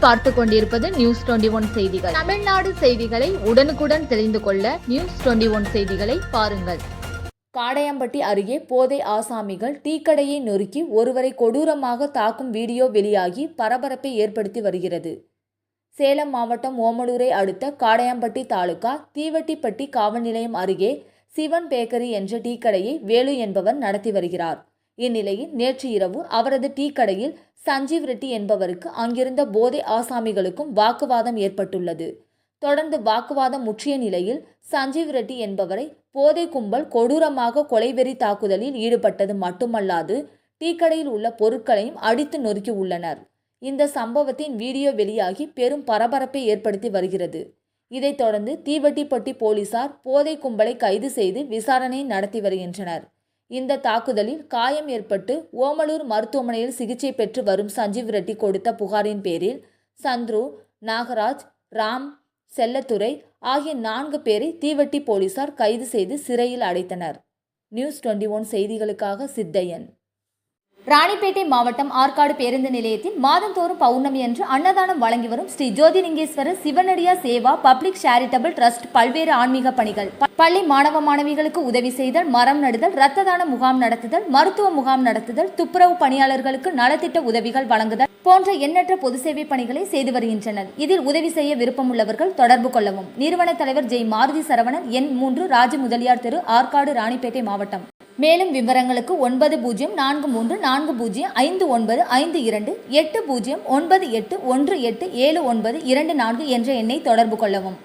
நீங்கள் பார்த்து கொண்டிருப்பது நியூஸ் 21 செய்திகள். தமிழ்நாடு செய்திகளை உடனுக்குடன் தெரிந்து கொள்ள நியூஸ் 21 செய்திகளை பாருங்கள். காடையம்பட்டி அருகே போதை ஆசாமிகள் டீக்கடையை நொறுக்கி ஒருவரை கொடூரமாக தாக்கும் வீடியோ வெளியாகி பரபரப்பை ஏற்படுத்தி வருகிறது. சேலம் மாவட்டம் ஓமலூரை அடுத்த காடையம்பட்டி தாலுகா தீவட்டிப்பட்டி காவல் நிலையம் அருகே சிவன் பேக்கரி என்ற டீக்கடையை வேலு என்பவர் நடத்தி வருகிறார். இந்நிலையில் நேற்று இரவு அவரது டீக்கடையில் சஞ்சீவ் ரெட்டி என்பவருக்கு அங்கிருந்த போதை ஆசாமிகளுக்கும் வாக்குவாதம் ஏற்பட்டுள்ளது. தொடர்ந்து வாக்குவாதம் முற்றிய நிலையில் சஞ்சீவ் ரெட்டி என்பவரை போதை கும்பல் கொடூரமாக கொலைவெறி தாக்குதலில் ஈடுபட்டது மட்டுமல்லாது டீக்கடையில் உள்ள பொருட்களையும் அடித்து நொறுக்கி உள்ளனர். இந்த சம்பவத்தின் வீடியோ வெளியாகி பெரும் பரபரப்பை ஏற்படுத்தி வருகிறது. இதைத் தொடர்ந்து தீவட்டிப்பட்டி போலீசார் போதை கும்பலை கைது செய்து விசாரணை நடத்தி வருகின்றனர். இந்த தாக்குதலில் காயம் ஏற்பட்டு ஓமலூர் மருத்துவமனையில் சிகிச்சை பெற்று வரும் சஞ்சீவ் ரெட்டி கொடுத்த புகாரின் பேரில் சந்துரு, நாகராஜ், ராம், செல்லத்துறை ஆகிய 4 பேரை தீவட்டி போலீசார் கைது செய்து சிறையில் அடைத்தனர். நியூஸ் 21 செய்திகளுக்காக சித்தையன். ராணிப்பேட்டை மாவட்டம் ஆற்காடு பேருந்து நிலையத்தில் மாதந்தோறும் பௌர்ணமி அன்று அன்னதானம் வழங்கி வரும் Sri Jothilingeswarar சிவனடியா Seva public charitable trust பல்வேறு ஆன்மீக பணிகள், பள்ளி மாணவ மாணவிகளுக்கு உதவி செய்தல், மரம் நடுதல், இரத்த தான முகாம் நடத்துதல், மருத்துவ முகாம் நடத்துதல், துப்புரவு பணியாளர்களுக்கு நலத்திட்ட உதவிகள் வழங்குதல் போன்ற எண்ணற்ற பொது சேவை பணிகளை செய்து வருகின்றனர். இதில் உதவி செய்ய விருப்பமுள்ளவர்கள் தொடர்பு கொள்ளவும். நிறுவன தலைவர் ஜெய் மாருதி சரவணன், எண் 3, ராஜ முதலியார் தெரு, ஆற்காடு, ராணிப்பேட்டை மாவட்டம். மேலும் விவரங்களுக்கு 9040405952 80981817 என்ற எண்ணை தொடர்பு கொள்ளவும்.